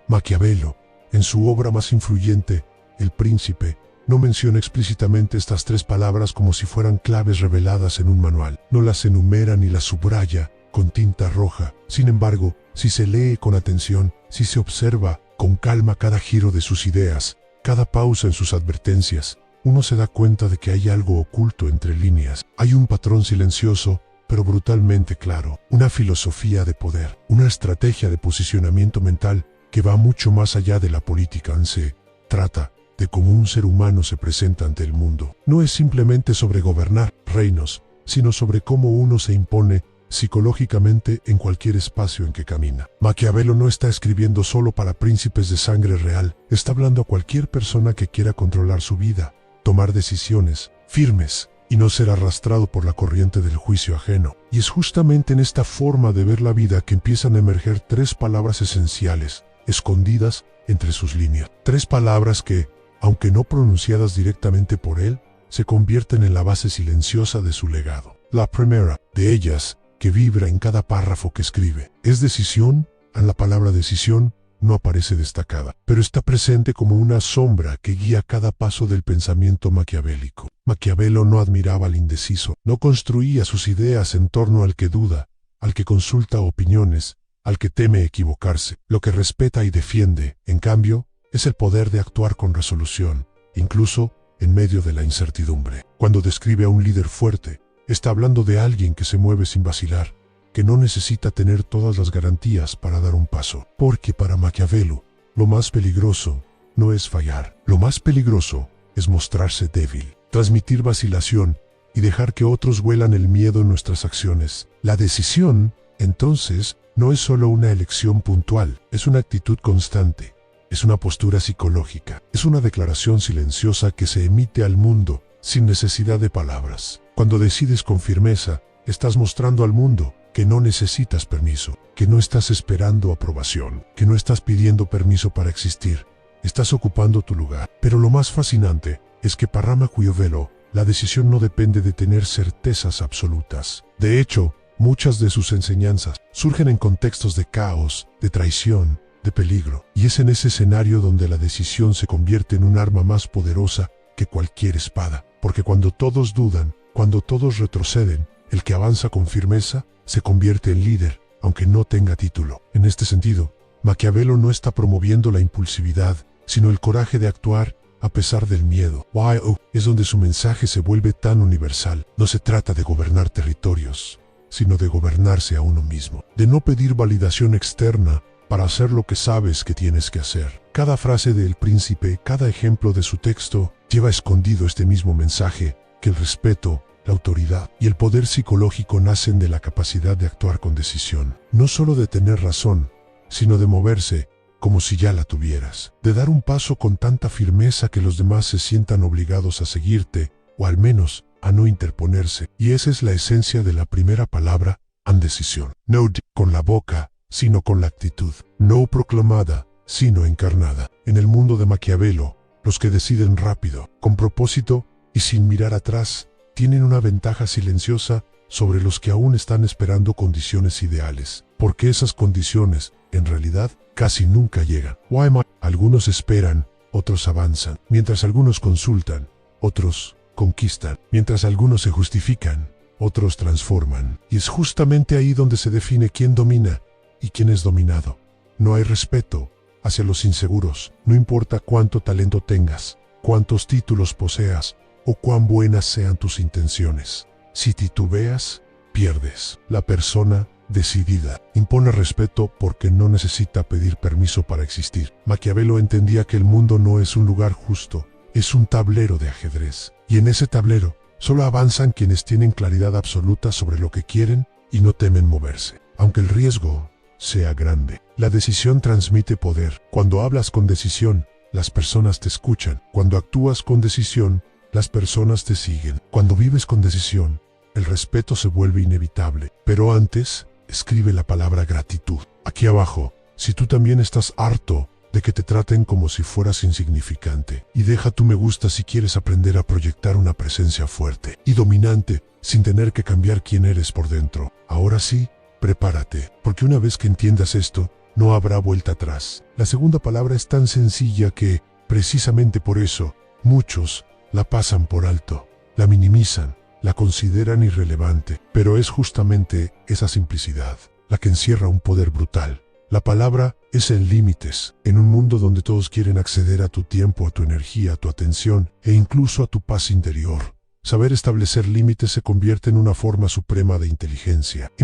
Maquiavelo, en su obra más influyente, El Príncipe, no menciona explícitamente estas 3 palabras como si fueran claves reveladas en un manual. No las enumera ni las subraya con tinta roja. Sin embargo, si se lee con atención, si se observa con calma cada giro de sus ideas, cada pausa en sus advertencias, uno se da cuenta de que hay algo oculto entre líneas. Hay un patrón silencioso, pero brutalmente claro, una filosofía de poder, una estrategia de posicionamiento mental que va mucho más allá de la política. Se trata de cómo un ser humano se presenta ante el mundo. No es simplemente sobre gobernar reinos, sino sobre cómo uno se impone psicológicamente en cualquier espacio en que camina. Maquiavelo no está escribiendo solo para príncipes de sangre real, está hablando a cualquier persona que quiera controlar su vida, tomar decisiones firmes y no ser arrastrado por la corriente del juicio ajeno. Y es justamente en esta forma de ver la vida que empiezan a emerger 3 palabras esenciales, escondidas entre sus líneas. 3 palabras que, aunque no pronunciadas directamente por él, se convierten en la base silenciosa de su legado. La primera de ellas, que vibra en cada párrafo que escribe, es decisión. La palabra decisión no aparece destacada, pero está presente como una sombra que guía cada paso del pensamiento maquiavélico. Maquiavelo no admiraba al indeciso, no construía sus ideas en torno al que duda, al que consulta opiniones, al que teme equivocarse. Lo que respeta y defiende, en cambio, es el poder de actuar con resolución, incluso en medio de la incertidumbre. Cuando describe a un líder fuerte, está hablando de alguien que se mueve sin vacilar, que no necesita tener todas las garantías para dar un paso. Porque para Maquiavelo, lo más peligroso no es fallar. Lo más peligroso es mostrarse débil, transmitir vacilación y dejar que otros huelan el miedo en nuestras acciones. La decisión, entonces, no es solo una elección puntual, es una actitud constante, es una postura psicológica, es una declaración silenciosa que se emite al mundo sin necesidad de palabras. Cuando decides con firmeza, estás mostrando al mundo que no necesitas permiso, que no estás esperando aprobación, que no estás pidiendo permiso para existir, estás ocupando tu lugar. Pero lo más fascinante es que para Maquiavelo, la decisión no depende de tener certezas absolutas. De hecho, muchas de sus enseñanzas surgen en contextos de caos, de traición, de peligro. Y es en ese escenario donde la decisión se convierte en un arma más poderosa que cualquier espada. Porque cuando todos dudan, cuando todos retroceden, el que avanza con firmeza se convierte en líder, aunque no tenga título. En este sentido, Maquiavelo no está promoviendo la impulsividad, sino el coraje de actuar a pesar del miedo. Es donde su mensaje se vuelve tan universal. No se trata de gobernar territorios, sino de gobernarse a uno mismo, de no pedir validación externa para hacer lo que sabes que tienes que hacer. Cada frase de El Príncipe, cada ejemplo de su texto, lleva escondido este mismo mensaje, que el respeto, la autoridad y el poder psicológico nacen de la capacidad de actuar con decisión. No solo de tener razón, sino de moverse como si ya la tuvieras. De dar un paso con tanta firmeza que los demás se sientan obligados a seguirte, o al menos a no interponerse. Y esa es la esencia de la primera palabra, decisión. No con la boca, sino con la actitud. No proclamada, sino encarnada. En el mundo de Maquiavelo, los que deciden rápido, con propósito y sin mirar atrás, tienen una ventaja silenciosa sobre los que aún están esperando condiciones ideales, porque esas condiciones, en realidad, casi nunca llegan. Algunos esperan, otros avanzan. Mientras algunos consultan, otros conquistan. Mientras algunos se justifican, otros transforman. Y es justamente ahí donde se define quién domina y quién es dominado. No hay respeto hacia los inseguros, no importa cuánto talento tengas, cuántos títulos poseas, o cuán buenas sean tus intenciones. Si titubeas, pierdes. La persona decidida impone respeto porque no necesita pedir permiso para existir. Maquiavelo entendía que el mundo no es un lugar justo, es un tablero de ajedrez. Y en ese tablero solo avanzan quienes tienen claridad absoluta sobre lo que quieren y no temen moverse, aunque el riesgo sea grande. La decisión transmite poder. Cuando hablas con decisión, las personas te escuchan. Cuando actúas con decisión, las personas te siguen. Cuando vives con decisión, el respeto se vuelve inevitable. Pero antes, escribe la palabra gratitud. Aquí abajo, si tú también estás harto de que te traten como si fueras insignificante. Y deja tu me gusta si quieres aprender a proyectar una presencia fuerte y dominante, sin tener que cambiar quién eres por dentro. Ahora sí, prepárate, porque una vez que entiendas esto, no habrá vuelta atrás. La segunda palabra es tan sencilla que, precisamente por eso, muchos la pasan por alto, la minimizan, la consideran irrelevante, pero es justamente esa simplicidad la que encierra un poder brutal. La palabra es en límites, en un mundo donde todos quieren acceder a tu tiempo, a tu energía, a tu atención e incluso a tu paz interior. Saber establecer límites se convierte en una forma suprema de inteligencia. Y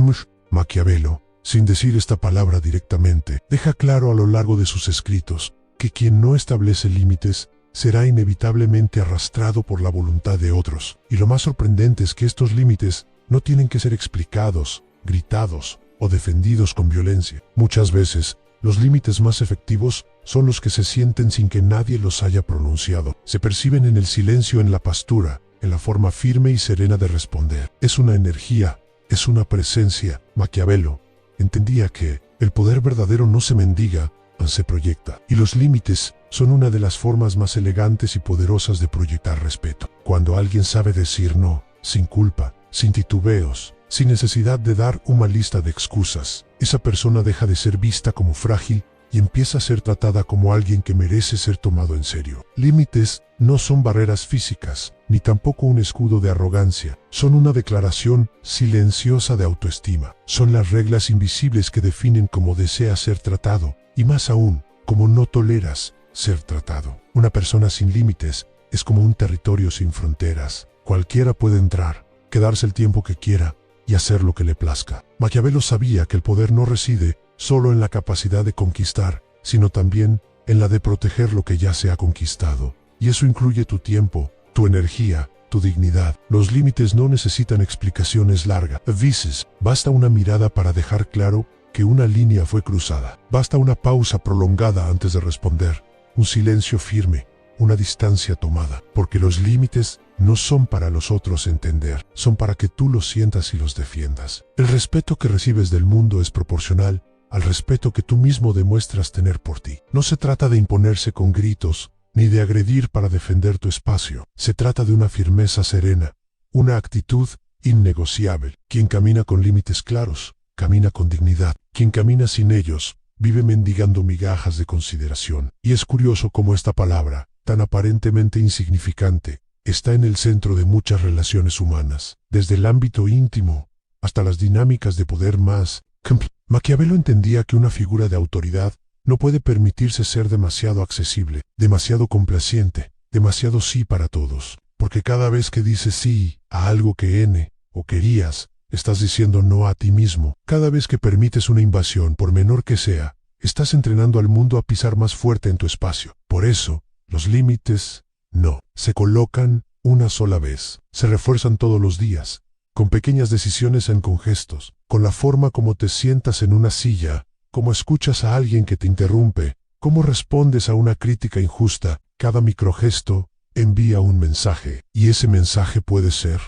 Maquiavelo, sin decir esta palabra directamente, deja claro a lo largo de sus escritos que quien no establece límites será inevitablemente arrastrado por la voluntad de otros. Y lo más sorprendente es que estos límites no tienen que ser explicados, gritados o defendidos con violencia. Muchas veces, los límites más efectivos son los que se sienten sin que nadie los haya pronunciado. Se perciben en el silencio, en la pastura, en la forma firme y serena de responder. Es una energía, es una presencia. Maquiavelo entendía que el poder verdadero no se mendiga, se proyecta. Y los límites son una de las formas más elegantes y poderosas de proyectar respeto. Cuando alguien sabe decir no, sin culpa, sin titubeos, sin necesidad de dar una lista de excusas, esa persona deja de ser vista como frágil y empieza a ser tratada como alguien que merece ser tomado en serio. Límites no son barreras físicas, ni tampoco un escudo de arrogancia. Son una declaración silenciosa de autoestima. Son las reglas invisibles que definen cómo deseas ser tratado, y más aún, cómo no toleras ser tratado. Una persona sin límites es como un territorio sin fronteras. Cualquiera puede entrar, quedarse el tiempo que quiera y hacer lo que le plazca. Maquiavelo sabía que el poder no reside solo en la capacidad de conquistar, sino también en la de proteger lo que ya se ha conquistado. Y eso incluye tu tiempo, tu energía, tu dignidad. Los límites no necesitan explicaciones largas. A veces, basta una mirada para dejar claro que una línea fue cruzada. Basta una pausa prolongada antes de responder, un silencio firme, una distancia tomada, porque los límites no son para los otros entender, son para que tú los sientas y los defiendas. El respeto que recibes del mundo es proporcional al respeto que tú mismo demuestras tener por ti. No se trata de imponerse con gritos, ni de agredir para defender tu espacio. Se trata de una firmeza serena, una actitud innegociable. Quien camina con límites claros, camina con dignidad. Quien camina sin ellos, vive mendigando migajas de consideración. Y es curioso cómo esta palabra, tan aparentemente insignificante, está en el centro de muchas relaciones humanas, desde el ámbito íntimo hasta las dinámicas de poder más complejas. Maquiavelo entendía que una figura de autoridad no puede permitirse ser demasiado accesible, demasiado complaciente, demasiado sí para todos, porque cada vez que dices sí a algo que o querías, estás diciendo no a ti mismo. Cada vez que permites una invasión, por menor que sea, estás entrenando al mundo a pisar más fuerte en tu espacio. Por eso, los límites no se colocan una sola vez, se refuerzan todos los días, con pequeñas decisiones con gestos, con la forma como te sientas en una silla, cómo escuchas a alguien que te interrumpe, cómo respondes a una crítica injusta. Cada microgesto envía un mensaje, y ese mensaje puede ser: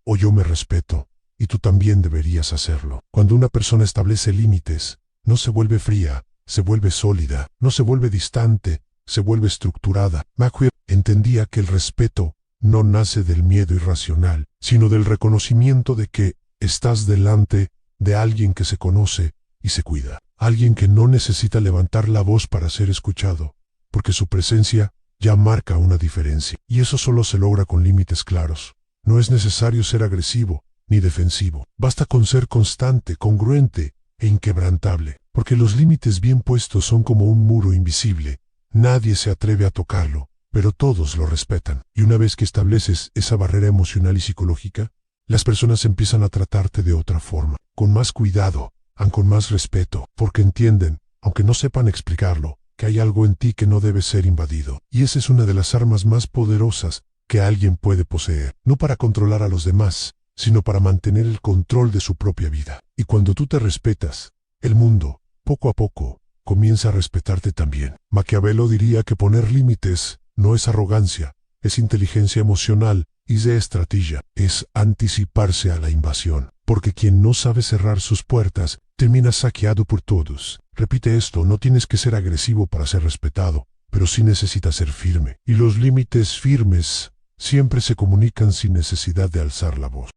o yo me respeto, y tú también deberías hacerlo. Cuando una persona establece límites, no se vuelve fría, se vuelve sólida, no se vuelve distante, se vuelve estructurada. Maquiavelo entendía que el respeto no nace del miedo irracional, sino del reconocimiento de que estás delante de alguien que se conoce y se cuida. Alguien que no necesita levantar la voz para ser escuchado, porque su presencia ya marca una diferencia. Y eso solo se logra con límites claros. No es necesario ser agresivo ni defensivo. Basta con ser constante, congruente e inquebrantable, porque los límites bien puestos son como un muro invisible. Nadie se atreve a tocarlo, pero todos lo respetan. Y una vez que estableces esa barrera emocional y psicológica, las personas empiezan a tratarte de otra forma, con más cuidado, con más respeto, porque entienden, aunque no sepan explicarlo, que hay algo en ti que no debe ser invadido. Y esa es una de las armas más poderosas que alguien puede poseer, no para controlar a los demás, sino para mantener el control de su propia vida. Y cuando tú te respetas, el mundo, poco a poco, comienza a respetarte también. Maquiavelo diría que poner límites no es arrogancia, es inteligencia emocional y de estrategia, es anticiparse a la invasión, porque quien no sabe cerrar sus puertas termina saqueado por todos. Repite esto: no tienes que ser agresivo para ser respetado, pero sí necesitas ser firme. Y los límites firmes siempre se comunican sin necesidad de alzar la voz.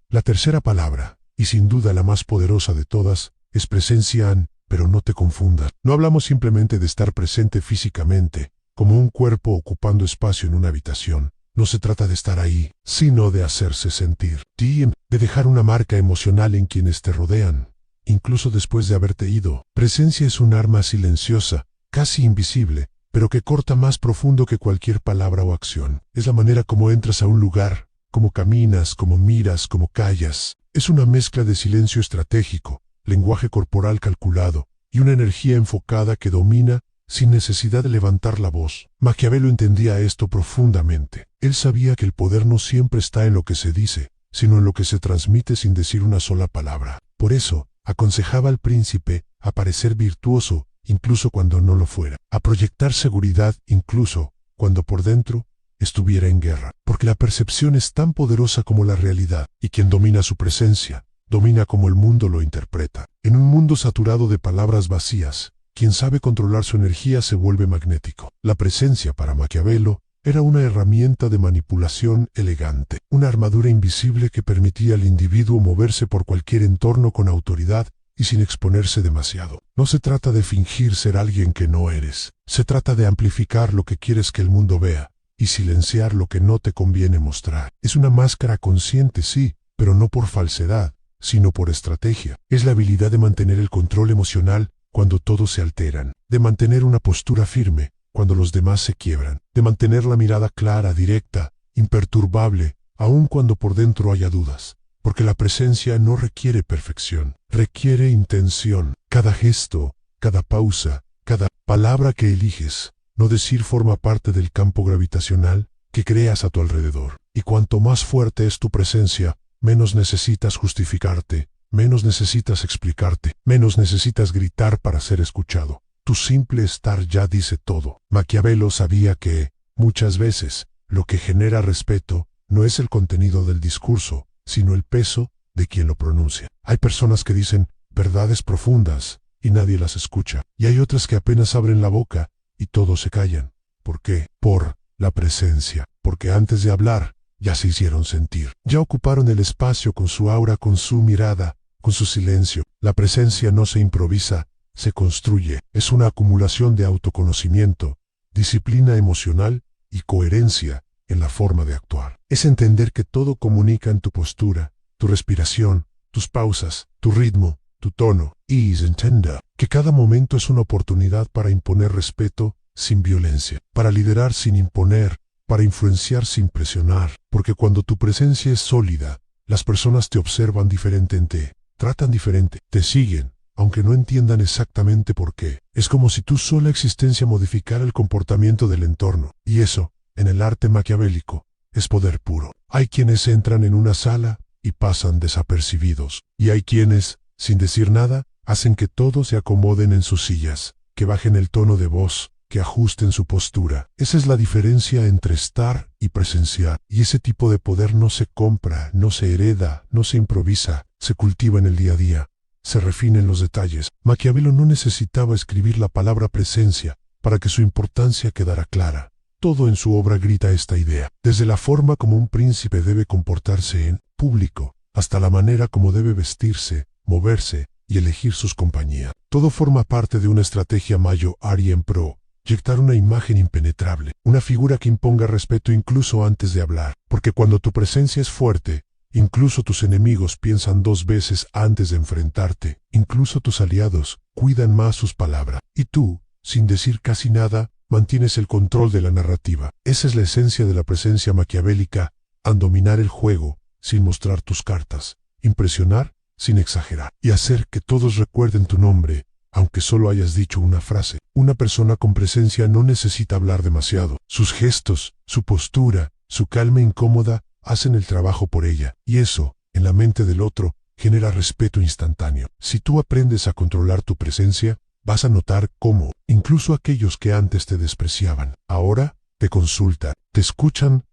La tercera palabra, y sin duda la más poderosa de todas, es presencia. pero no te confundas. No hablamos simplemente de estar presente físicamente, como un cuerpo ocupando espacio en una habitación. No se trata de estar ahí, sino de hacerse sentir. De dejar una marca emocional en quienes te rodean, incluso después de haberte ido. Presencia es un arma silenciosa, casi invisible, pero que corta más profundo que cualquier palabra o acción. Es la manera como entras a un lugar, cómo caminas, cómo miras, cómo callas. Es una mezcla de silencio estratégico, lenguaje corporal calculado y una energía enfocada que domina sin necesidad de levantar la voz. Maquiavelo entendía esto profundamente. Él sabía que el poder no siempre está en lo que se dice, sino en lo que se transmite sin decir una sola palabra. Por eso, aconsejaba al príncipe a parecer virtuoso, incluso cuando no lo fuera, a proyectar seguridad incluso cuando por dentro estuviera en guerra, porque la percepción es tan poderosa como la realidad, y quien domina su presencia, domina como el mundo lo interpreta. En un mundo saturado de palabras vacías, quien sabe controlar su energía se vuelve magnético. La presencia para Maquiavelo era una herramienta de manipulación elegante, una armadura invisible que permitía al individuo moverse por cualquier entorno con autoridad y sin exponerse demasiado. No se trata de fingir ser alguien que no eres, se trata de amplificar lo que quieres que el mundo vea y silenciar lo que no te conviene mostrar. Es una máscara consciente, sí, pero no por falsedad, sino por estrategia. Es la habilidad de mantener el control emocional cuando todos se alteran, de mantener una postura firme cuando los demás se quiebran, de mantener la mirada clara, directa, imperturbable, aun cuando por dentro haya dudas. Porque la presencia no requiere perfección, requiere intención. Cada gesto, cada pausa, cada palabra que eliges, no decir forma parte del campo gravitacional que creas a tu alrededor. Y cuanto más fuerte es tu presencia, menos necesitas justificarte, menos necesitas explicarte, menos necesitas gritar para ser escuchado. Tu simple estar ya dice todo. Maquiavelo sabía que, muchas veces, lo que genera respeto no es el contenido del discurso, sino el peso de quien lo pronuncia. Hay personas que dicen verdades profundas y nadie las escucha, y hay otras que apenas abren la boca y todos se callan. ¿Por qué? Por la presencia, porque antes de hablar ya se hicieron sentir, ya ocuparon el espacio con su aura, con su mirada, con su silencio. La presencia no se improvisa, se construye. Es una acumulación de autoconocimiento, disciplina emocional y coherencia en la forma de actuar. Es entender que todo comunica en tu postura, tu respiración, tus pausas, tu ritmo, tu tono. Y entender que cada momento es una oportunidad para imponer respeto sin violencia, para liderar sin imponer, para influenciar sin presionar. Porque cuando tu presencia es sólida, las personas te observan diferente, te tratan diferente, te siguen, aunque no entiendan exactamente por qué. Es como si tu sola existencia modificara el comportamiento del entorno. Y eso, en el arte maquiavélico, es poder puro. Hay quienes entran en una sala y pasan desapercibidos. Y hay quienes, sin decir nada, hacen que todos se acomoden en sus sillas, que bajen el tono de voz, que ajusten su postura. Esa es la diferencia entre estar y presenciar. Y ese tipo de poder no se compra, no se hereda, no se improvisa, se cultiva en el día a día, se refina en los detalles. Maquiavelo no necesitaba escribir la palabra presencia para que su importancia quedara clara. Todo en su obra grita esta idea, desde la forma como un príncipe debe comportarse en público, hasta la manera como debe vestirse, moverse y elegir sus compañías. Todo forma parte de una estrategia mayo-ari en pro, proyectar una imagen impenetrable, una figura que imponga respeto incluso antes de hablar, porque cuando tu presencia es fuerte, incluso tus enemigos piensan dos veces antes de enfrentarte, incluso tus aliados cuidan más sus palabras, y tú, sin decir casi nada, mantienes el control de la narrativa. Esa es la esencia de la presencia maquiavélica, al dominar el juego, sin mostrar tus cartas, impresionar, sin exagerar, y hacer que todos recuerden tu nombre, aunque solo hayas dicho una frase. Una persona con presencia no necesita hablar demasiado. Sus gestos, su postura, su calma incómoda, hacen el trabajo por ella, y eso, en la mente del otro, genera respeto instantáneo. Si tú aprendes a controlar tu presencia, vas a notar cómo, incluso aquellos que antes te despreciaban, ahora te consultan, te escuchan,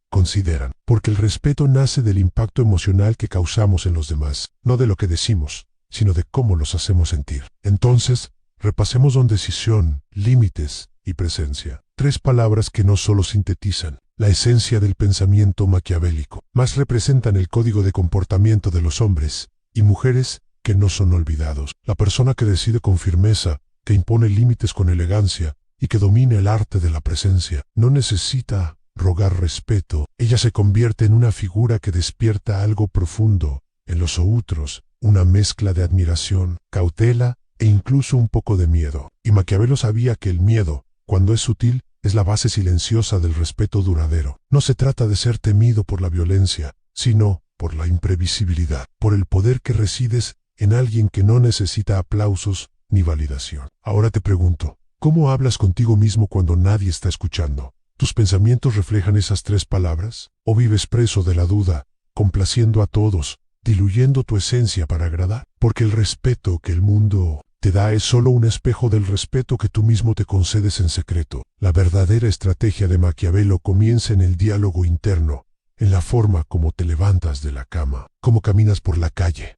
consideran. Porque el respeto nace del impacto emocional que causamos en los demás, no de lo que decimos, sino de cómo los hacemos sentir. Entonces, repasemos con decisión, límites y presencia. 3 palabras que no solo sintetizan la esencia del pensamiento maquiavélico, más representan el código de comportamiento de los hombres y mujeres que no son olvidados. La persona que decide con firmeza, que impone límites con elegancia y que domina el arte de la presencia, no necesita rogar respeto. Ella se convierte en una figura que despierta algo profundo en los otros, una mezcla de admiración, cautela e incluso un poco de miedo. Y Maquiavelo sabía que el miedo, cuando es sutil, es la base silenciosa del respeto duradero. No se trata de ser temido por la violencia, sino por la imprevisibilidad, por el poder que resides en alguien que no necesita aplausos ni validación. Ahora te pregunto, ¿cómo hablas contigo mismo cuando nadie está escuchando? ¿Tus pensamientos reflejan esas tres palabras? ¿O vives preso de la duda, complaciendo a todos, diluyendo tu esencia para agradar? Porque el respeto que el mundo te da es solo un espejo del respeto que tú mismo te concedes en secreto. La verdadera estrategia de Maquiavelo comienza en el diálogo interno, en la forma como te levantas de la cama, cómo caminas por la calle,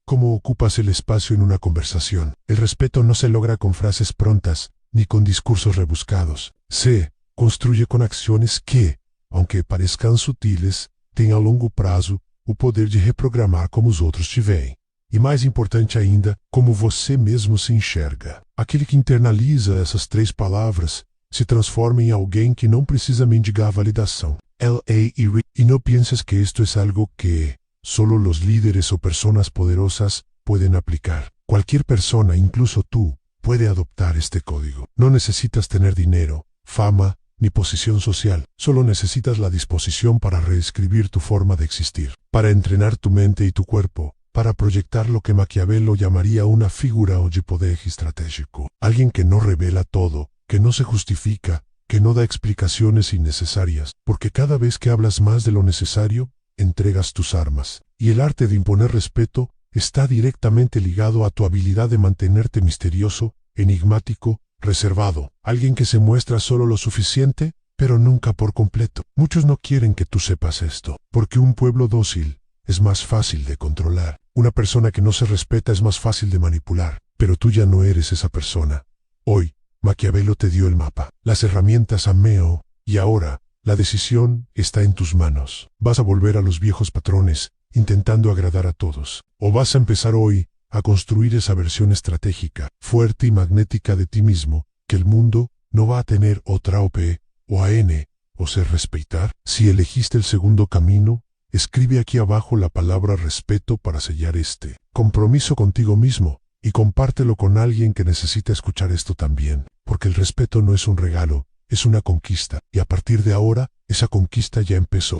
cómo ocupas el espacio en una conversación. El respeto no se logra con frases prontas, ni con discursos rebuscados. Se construye con acciones que, aunque parezcan sutiles, têm a longo prazo o poder de reprogramar como os outros te veem. E mais importante ainda, como você mesmo se enxerga. Aquele que internaliza essas três palavras se transforma em alguém que não precisa mendigar validação. Y no pienses que esto es algo que solo los líderes o personas poderosas pueden aplicar. Cualquier persona, incluso tú, puede adoptar este código. No necesitas tener dinero, fama, ni posición social. Solo necesitas la disposición para reescribir tu forma de existir, para entrenar tu mente y tu cuerpo, para proyectar lo que Maquiavelo llamaría una figura de poder estratégico. Alguien que no revela todo, que no se justifica, que no da explicaciones innecesarias, porque cada vez que hablas más de lo necesario, entregas tus armas. Y el arte de imponer respeto está directamente ligado a tu habilidad de mantenerte misterioso, enigmático, reservado. Alguien que se muestra solo lo suficiente, pero nunca por completo. Muchos no quieren que tú sepas esto, porque un pueblo dócil es más fácil de controlar. Una persona que no se respeta es más fácil de manipular, pero tú ya no eres esa persona. Hoy, Maquiavelo te dio el mapa, las herramientas ameo, y ahora, la decisión está en tus manos. ¿Vas a volver a los viejos patrones, intentando agradar a todos? ¿O vas a empezar hoy a construir esa versión estratégica, fuerte y magnética de ti mismo, que el mundo no va a tener otra OP, o AN, o ser respetar? Si elegiste el segundo camino, escribe aquí abajo la palabra respeto para sellar este compromiso contigo mismo y compártelo con alguien que necesita escuchar esto también, porque el respeto no es un regalo, es una conquista, y a partir de ahora, esa conquista ya empezó.